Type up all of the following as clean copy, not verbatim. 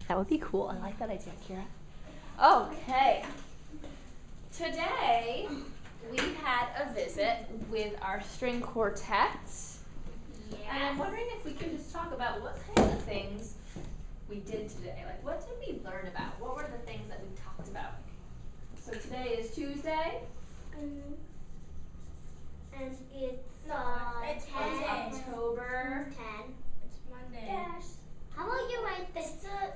That would be cool. I like that idea, Kira. Okay. Today, we had a visit with our string quartet. Yeah. And I'm wondering if we could just talk about what kinds of things we did today. Like, what did we learn about? What were the things that we talked about? So today is Tuesday. And it's it's 10. October 10. It's Monday. Dash. How about you write this?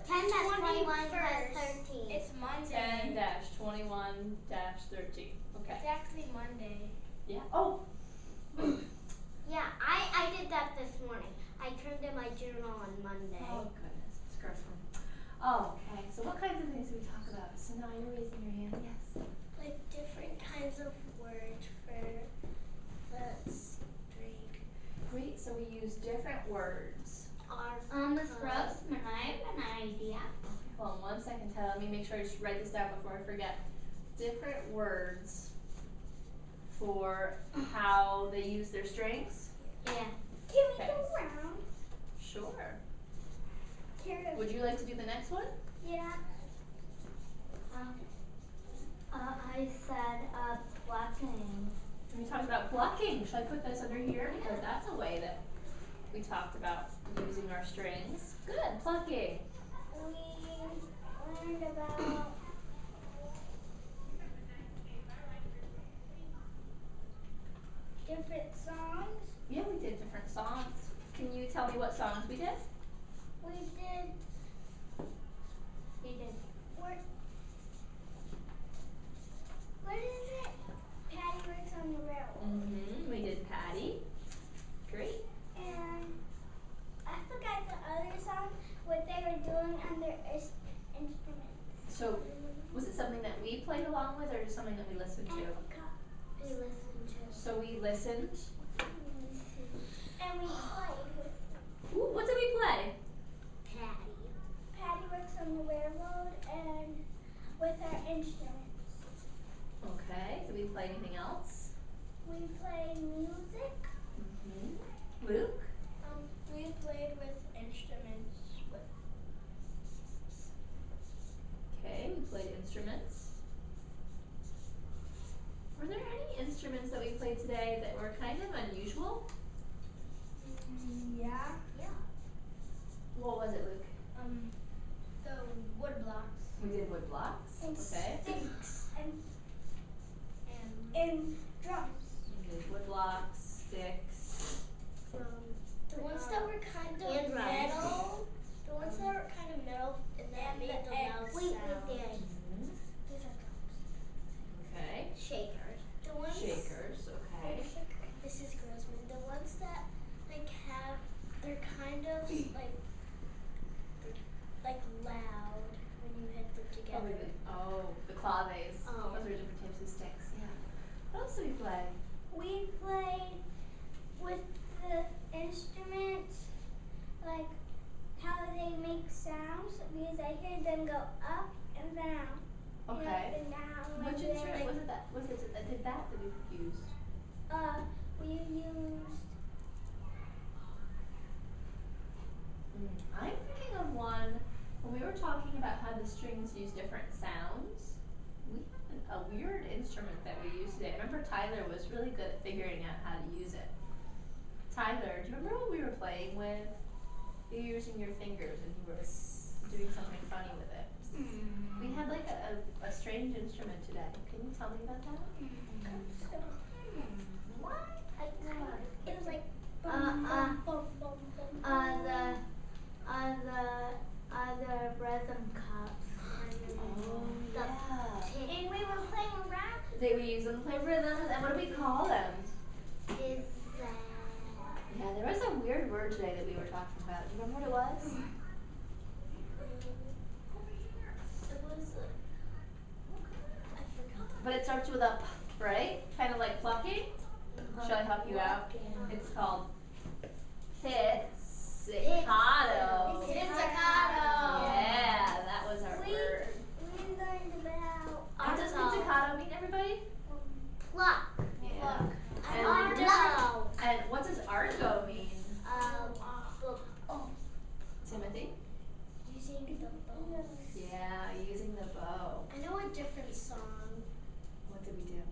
10 dash 21 dash 13. It's Monday. 10-21-13. Okay. It's actually Monday. Yeah. Oh. Yeah, I did that this morning. I turned in my journal on Monday. Oh goodness, it's gross. Okay. So what kinds of things did we talk about? So now you're raising your hand. Yes. Like different kinds of words for the string. Great. So we use different words. Miss Grossman, I have an idea. Hold on 1 second, Tyler. Let me make sure I just write this down before I forget. Different words for how they use their strings. Yeah. Can we Okay. go around? Sure. Kara. Would you like to do the next one? Yeah. I said plucking. We talked about plucking. Should I put this under here? Because that's a way that we talked about using our strings. Good, plucking. We learned about different songs. Yeah, we did different songs. Can you tell me what songs we did? We did what is it? Patty Works on the Railroad. We did Patty. Great. And I forgot the other song, what they were doing on their instruments. So, was it something that we played along with or just something that we listened I to? forgot. We listened to. So we listened. And we played with Ooh, what did we play? Patty. Patty Works on the Railroad and with our instruments. Okay. Did we play anything else? We played music. Luke? We played with instruments. Okay, we played instruments. Were there any instruments that we played today that were kind of unusual? Yeah. What was it, Luke? The wood blocks. We did wood blocks. And Okay. sticks and drums. We did wood blocks, sticks. The ones that were kind of And drums. metal. The ones that were kind of metal and that made the loud We sound. did These are drums. Okay. shakers. The ones. Shakers, okay. This is Grossman. The ones that they're kind of like loud when you hit them together. The claves. Oh. Those are different types of sticks. Yeah. What else did we play? We played with the instruments, like how they make sounds, because I hear them go up and down. And Okay. up and down. Which they're instrument was it that did that we used? We used I'm thinking of one when we were talking about how the strings use different sounds. We had a weird instrument that we used today. I remember Tyler was really good at figuring out how to use it. Tyler, do you remember what we were playing with? You were using your fingers and you were doing something funny with it. We had like a strange instrument today. Can you tell me about that? what? It was like The rhythm cups. And we were playing around. They we use them to play rhythms, and what do we call them? Is Yeah, there was a weird word today that we were talking about. Do you remember what it was? It was I forgot. But it starts with a p, right? Kind of like plucking. Should I help you out? It's called pizzicato. Pizzicato. Yeah, that was our word. We learned about What does pizzicato mean, everybody? pluck. Yeah. Argo. And what does argo mean? Timothy. Timothy? Using the Yeah, using the bow. I know a different song. What did we do?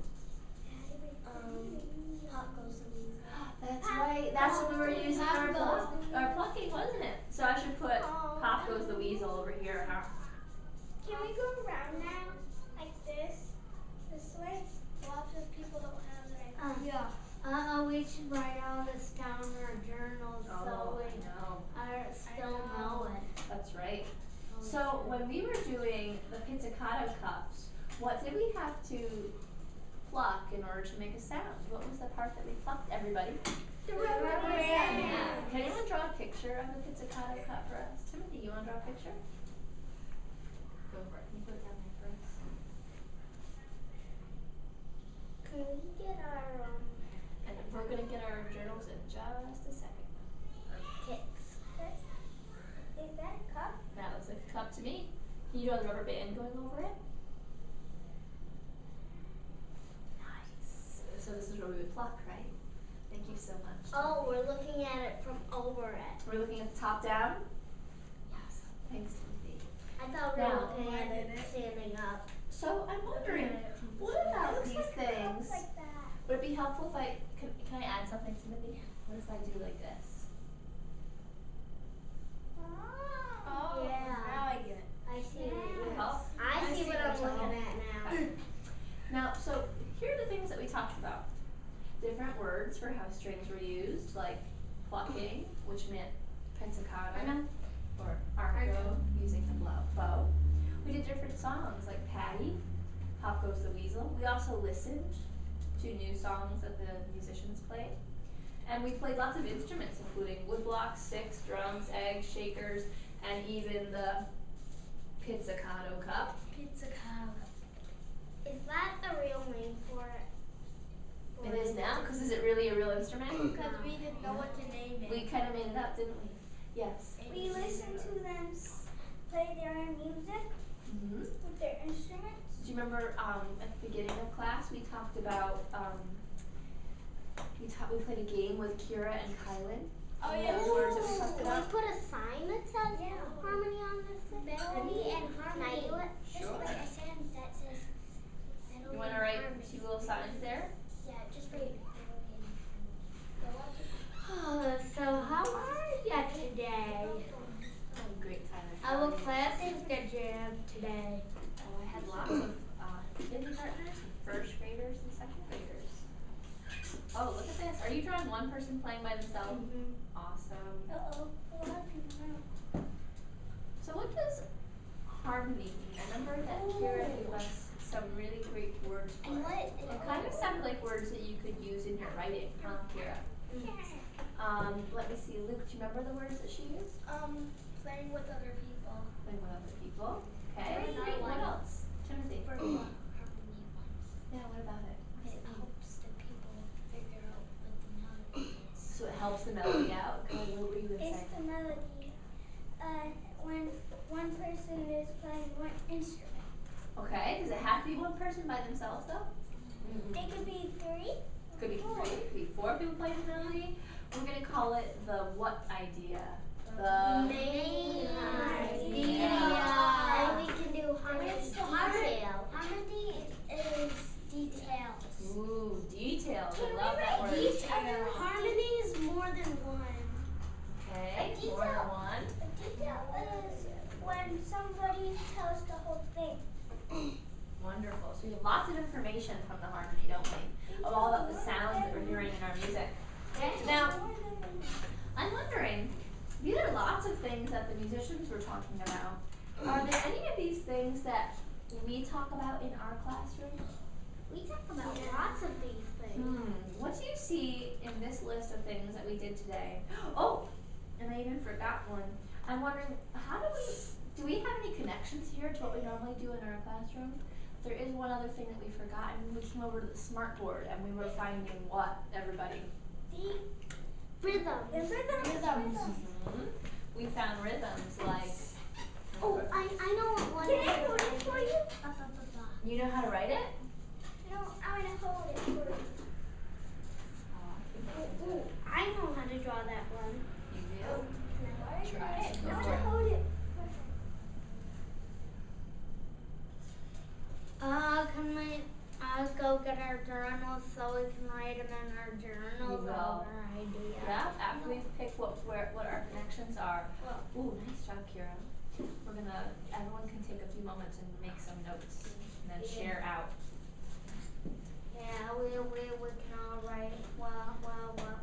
Pop Goes the Weasel. That's right. That's when we were using our plucking, wasn't it? So I should put Pop Goes the Weasel over here. Can we go around now? Like this? This way? Lots of people don't have it. Yeah. We should write all this down in our journals so we know. still know it. That's right. So when we were doing the pizzicato cups, what did we have to pluck in order to make a sound? What was the part that we plucked, everybody? The rubber band. Yeah. Can anyone draw a picture of the pizzicato cup for us? Timothy, you want to draw a picture? Go for it. Can you put it down there for us? Can we get our And we're going to get our journals in just a second. Kits. Is that a cup? That looks like a cup to me. Can you draw the rubber band going over it? Nice. So this is where we would pluck, right? Thank you so much. Oh, we're looking at it from over it. We're looking at the top down? Yes. Thanks, Timothy. I thought we were Now- looking at it standing up. So I'm wondering, what about these things? Like that. Would it be helpful if can I add something, Timothy? What if I do like this? Oh. Yeah. Now I get it. I see what it is. Oh. I see what I'm looking at now. Now, so here are the things that we talked about. Different words for how strings were used, like plucking, which meant pizzicato, or arco, using the bow. We did different songs like Patty, Pop Goes the Weasel. We also listened to new songs that the musicians played. And we played lots of instruments, including woodblocks, sticks, drums, eggs, shakers, and even the pizzicato cup. Pizzicato. Is that the real name for it? It is now, because is it really a real instrument? Because we didn't know what to name it. We kind of made it up, didn't we? Yes. We listened to them play their own music Mm-hmm. with their instruments. Do you remember at the beginning of class we talked about we played a game with Kira and Kylan? Oh, And yeah. those words that we talked Can we about? put a sign that says harmony on this thing? Melody and harmony. Can I do it? Sure. Just like a sign that says melody You want to and write harmony. two little signs there? Yeah, just write melody and So how are you today? Oh, great, Tyler. Our class is the jam today. Oh, I had lots of kindergartners, and first graders, and second graders. Oh, look at this. Are you drawing one person playing by themselves? Awesome. Uh-oh. A lot of people know. So what does harmony mean? I remember that Kira gave us some really great words for And it. what? It kind of sounded like words that you could use in your writing, huh, Kira? Let me see. Luke, do you remember the words that she used? Playing with other people. Playing with other people. Okay. Very Great. What nice. else? Timothy. For harmony ones. Yeah, what about it? It helps the people figure out what the melody is. So it helps the melody out. Okay, what were you going to It's say? the melody. When one person is playing one instrument. Okay. Does it have to be one person by themselves though? They could be three. Could be three, could be four people playing the melody. We're gonna call it the what idea? The Main idea. And we can do harmony It's the detail. Harmony is details. Ooh, details. Can I we love that write word. detail? Harmony is more than one. Okay, A more than detail. one. A detail is when somebody tells the whole thing. Wonderful. So we have lots of information from the harmony, don't we? Of all of the sounds that we're hearing in our music. Okay, now I'm wondering, these are lots of things that the musicians were talking about. Are there any of these things that we talk about in our classroom? We talk about lots of these things. What do you see in this list of things that we did today? Oh, and I even forgot one. I'm wondering, do we have any connections here to what we normally do in our classroom? There is one other thing that we forgot, and we came over to the smart board and we were finding what, everybody? The Rhythms. rhythms. We found rhythms like, Oh, I know what one Can I is. hold it for you? you know how to write it? No, I'm gonna hold it for you. Ooh, I know how to draw that one. You do? Can I Try it. I'm Go for gonna it. hold it. our journals so we can write them in our journals. We will. Our ideas. Yeah, after we've picked what our connections are. Ooh, nice job, Kira. Everyone can take a few moments and make some notes and then share out. Yeah, we can all write what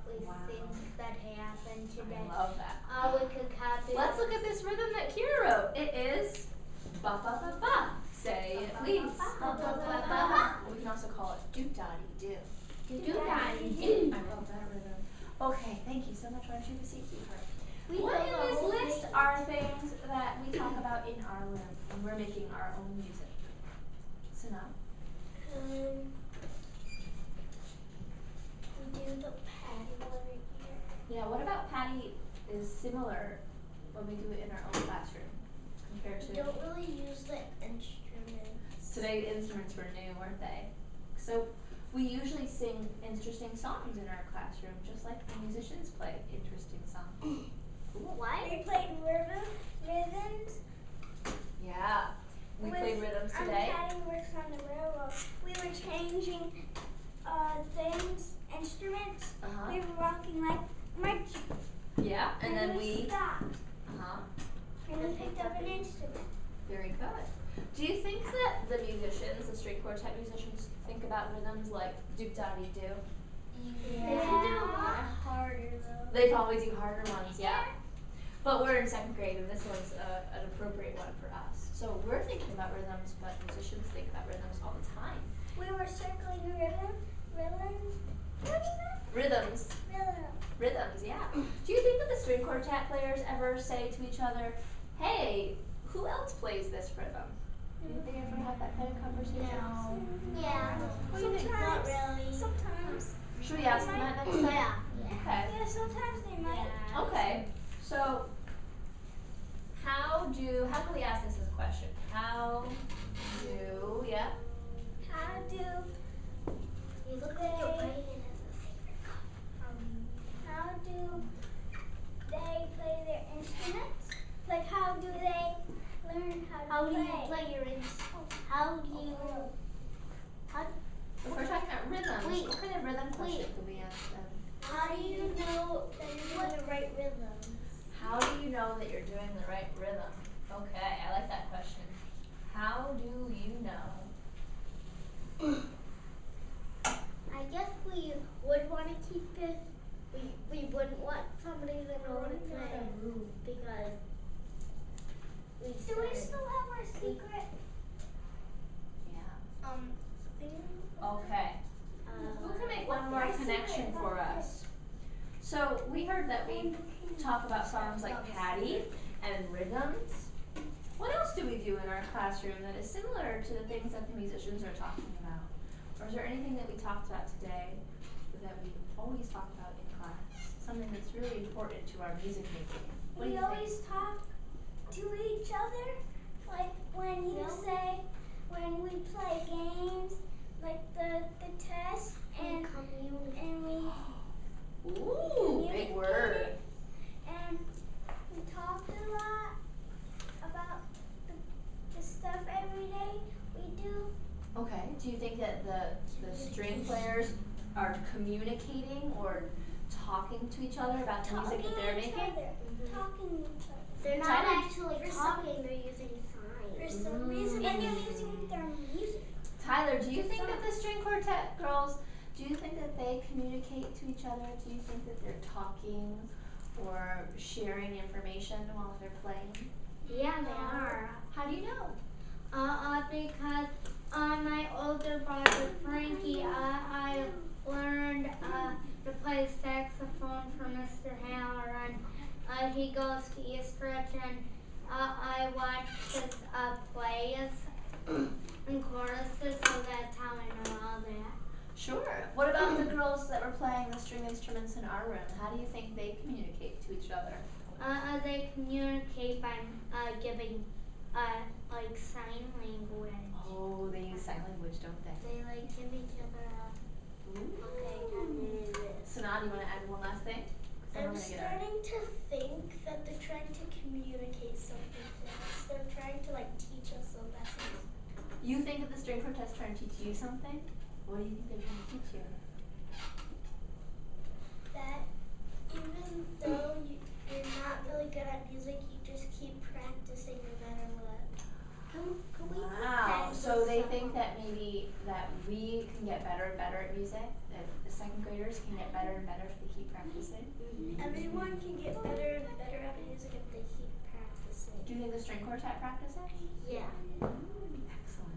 we Wow. think that happened today. I love that. We could copy. Let's look at this rhythm that Kira wrote. It is ba ba ba ba. Say it please. Ba, ba, ba, ba. We can also call it do-da-dee-do. Do-da-dee-do. I love that rhythm. Okay, thank you so much. Why don't you have a seat, sweetheart? We What know in the this whole list thing. are things that we talk about in our room when we're making our own music? Sanaa? We do the paddle over here. Yeah, what about Patty is similar when we do it in our own classroom compared to Don't really use the instruments. today? Instruments were new, weren't they? So we usually sing interesting songs in our classroom, just like the musicians play interesting songs. Cool. What? We played rhythms. Yeah, we played rhythms today. Patty works on the railroad. We were changing things, instruments. Uh-huh. We were walking like march. Yeah, and then we stopped. uh-huh. And we picked up an instrument. Very good. Do you think that the musicians, the string quartet musicians, think about rhythms like doop-da-dee-do? They should do a lot harder though. They probably do harder ones, yeah. But we're in second grade, and this one's an appropriate one for us. So we're thinking about rhythms, but musicians think about rhythms all the time. We were circling rhythms. What is that? Rhythms. Rhythms, yeah. Do you think that the string quartet players ever say to each other, hey, who else plays this rhythm? Do you think they ever have that kind of conversation? No. Yeah. What do you think? Not really. Sometimes. Should we ask them that next time? Yeah. Okay. Yeah, sometimes they might. Okay. So how can we ask this as a question? How do You look like you're writing it as a secret code. how do they play their instruments? Like how do they learn how to How do play? you play your instrument? How do you? If we're talking about rhythms, Wait. what kind of rhythm question could we ask them? How do you know that you're doing the right rhythm? How do you know that you're doing the right rhythm? Okay, I like that question. How do you know? I guess we would want to keep it. We wouldn't want somebody to know what it's saying because we. Do we still have our secret Yeah. thing? Okay. Who can make one more connection for us? So we heard that we talk about songs like Patty and rhythms. What else do we do in our classroom that is similar to the things that the musicians are talking about? Or is there anything that we talked about today that we always talk about in class? Something that's really important to our music making? What do We you think? always talk to each other, like when you say, when we play games, like the test, and we Ooh, big communicated, word. and we talked a lot about the stuff every day we do. Okay. Do you think that the string players are communicating or talking to each other about the music that they're making? Talking to each other. They're not Tyler? actually For talking. They're using signs. For some reason, and they're using their music. Tyler, do you think that the string quartet girls, do you think that they communicate to each other? Do you think that they're talking or sharing information while they're playing? Yeah, they are. How do you know? Because my older brother Frankie, I learned to play saxophone from Mr. Halloran. He goes to Eastridge, and I watch his plays and choruses, so that's how I know all that. Sure. What about the girls that were playing the string instruments in our room? How do you think they communicate to each other? They communicate by giving like sign language. Oh, they use sign language, don't they? They like give each other okay, time to do this. Sanaa, do you want to add one last thing? 'Cause then I'm we're gonna get our- starting to think that they're trying to communicate something to us. They're trying to like teach us a lesson. You think that the string quartet's trying to teach you something? What do you think they're trying to teach you? That even though you're not really good at music, you just keep practicing no matter what. Can we Wow. So they think that maybe that we can get better and better at music, that the second graders can get better and better if they keep practicing? Everyone can get better and better at music if they keep practicing. Do you think the string quartet practice it? Yeah. Excellent.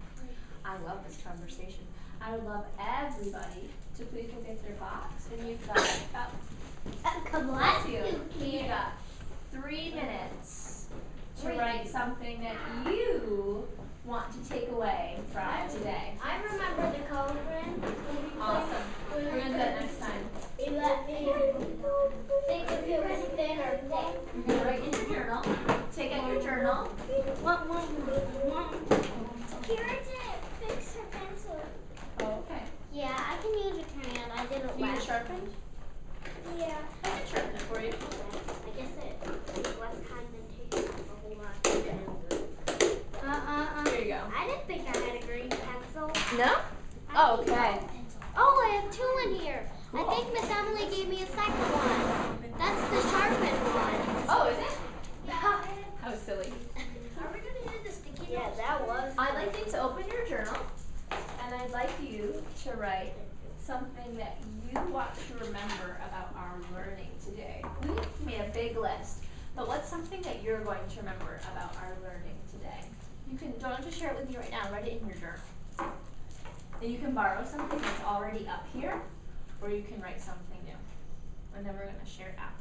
I love this conversation. I would love everybody to please go get their box, and you've got bless you. You got 3 minutes to write something that you want to take away from today. I remember the coloring. Awesome. We're gonna do that next time. You let me think if it was thin or thick. You're gonna write in your journal. Take out your journal. Kira didn't fix her pencil. Oh, okay. Yeah, I can use a crayon. I did it You need it last. sharpened? Yeah. I can sharpen it for you. I guess it takes less time than taking up a whole lot. Here you go. I didn't think I had a green pencil. No? Oh, okay. Oh, I have 2 in here. I think Miss Emily gave me a second one. That's the sharpened one. Oh, is it? Yeah. How silly. Are we going to do the sticky notes? Yeah, that was. I'd like you to open your journal, and I'd like you to write something that you want to remember about our learning today. We made a big list, but what's something that you're going to remember about our learning today? You can, don't have to share it with me right now, write it in your journal. And you can borrow something that's already up here, or you can write something new. And then we're going to share it out.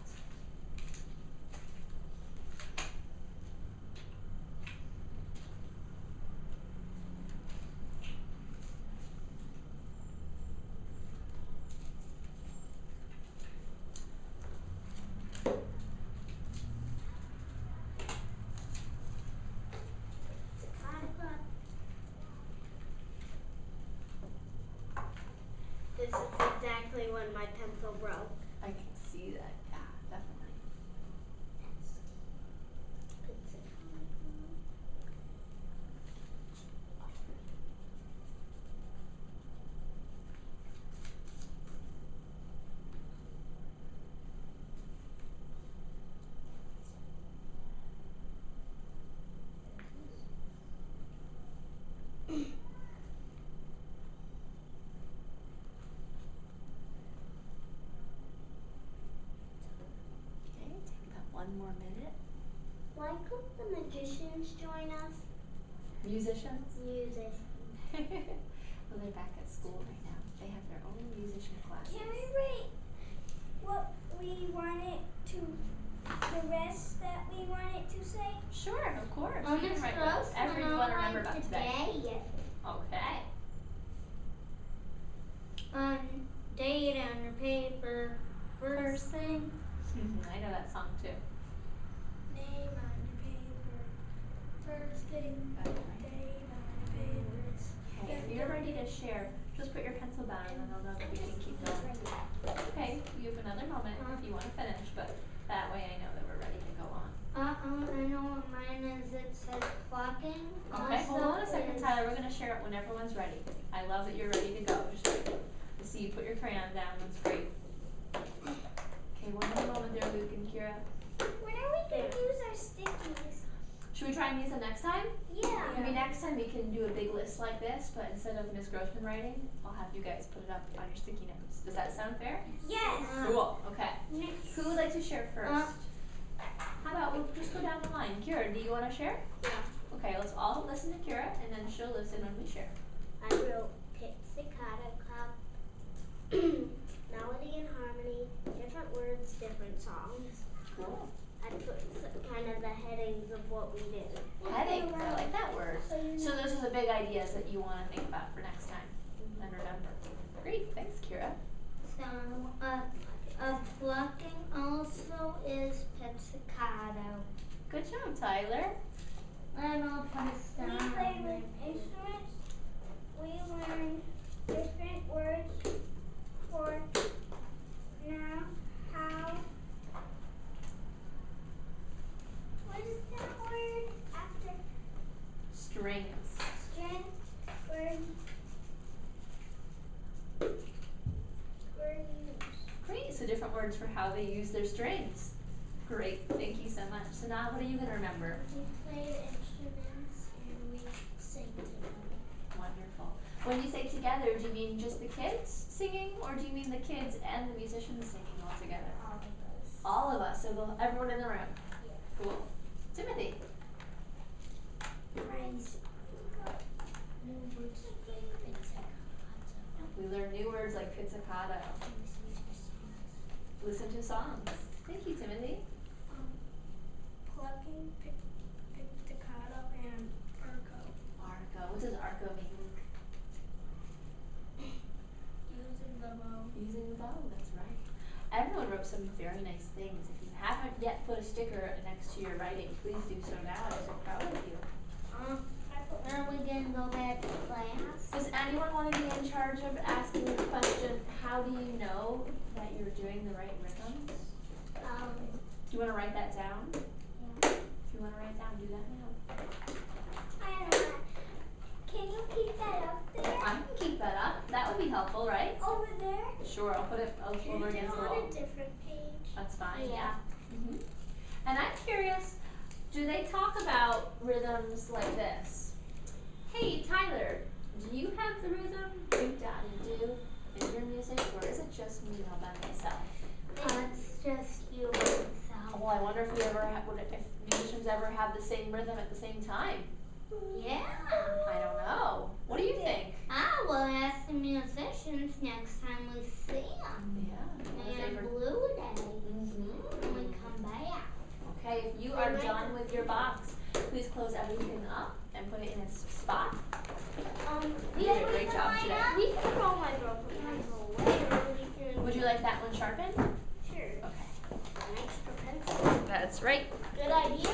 This is exactly when my pencil broke. I can see that, yeah, definitely. Okay, take about 1 more minute. Why could the magicians join us? Musicians? Music. Well, they're back at school right now. They have their own musician classes. Can we write what we wanted to, the rest that we wanted to say? Sure, of course. On You this can write roast, whatever you want to remember about today. Okay. Date on your paper. First thing. I know that song too. Name on your paper. First thing. Got it right. Date on your papers. Okay, if you're ready to share, just put your pencil down and then I'll know that we can keep going. Okay, you have another moment if you want to finish, but that way I know that we're ready to go on. I know what mine is. It says clocking. Okay, hold on a Also second, is- Tyler. We're going to share it when everyone's ready. I love that you're ready to go. Just see you put your crayon down. That's great. Okay, one more moment there, Luke and Kira. When are we going to use our stickies? Should we try and use them next time? Yeah. Maybe next time we can do a big list like this, but instead of Miss Grossman writing, I'll have you guys put it up on your sticky notes. Does that sound fair? Yes. Cool. Okay. Next. Who would like to share first? How about we'll just go down the line. Kira, do you want to share? Yeah. Okay, let's all listen to Kira, and then she'll listen when we share. I wrote pizzicato cup, melody and harmony, different words, different songs. Cool. I put kind of the headings of what we did. Heading. I like that word. So those are the big ideas that you want to think about for next time and remember. Great. Thanks, Kira. So, plucking also is pizzicato. Good job, Tyler. And I'll put it We down. played with instruments. We learned different words for now, how. What is that word after Strings. string? Word. of different words for how they use their strings. Great, thank you so much. So now what are you going to remember? We played instruments and we sang together. Wonderful. When you say together, do you mean just the kids singing, or do you mean the kids and the musicians singing all together? All of us. All of us, so everyone in the room. Yeah. Cool. Timothy. Friends got new words like pizzicato. We learn new words like pizzicato. Listen to songs. Thank you, Timothy. Plucking, pizzicato, and arco. Arco. What does arco mean? Using the bow. Using the bow, that's right. Everyone wrote some very nice things. If you haven't yet put a sticker next to your writing, please do so now. I'm so proud of you. Are we gonna go back to class? Does anyone want to be in charge of asking the question, how do you know that you're doing the right rhythms? Do you want to write that down? Yeah. If you want to write it down, do that now. I don't know. Can you keep that up there? I can keep that up. That would be helpful, right? Over there? Sure, I'll put it over against the wall. On a different page. That's fine, Yeah. yeah. And I'm curious, do they talk about rhythms like this? Hey, Tyler, do you have the rhythm do-da-do-do in your music, or is it just me all by myself? It's just you and yourself. Well, I wonder if if musicians ever have the same rhythm at the same time. Yeah. I don't know. What do you think? I will ask the musicians next time we see them. Yeah. And Blue Day Mm-hmm. when we come back. Okay, if you are done with your box, please close everything up and put it in its spot. You did a great job today. We can throw my girlfriend away. Would you like that one sharpened? Sure. Okay. An extra pencil. That's right. Good idea.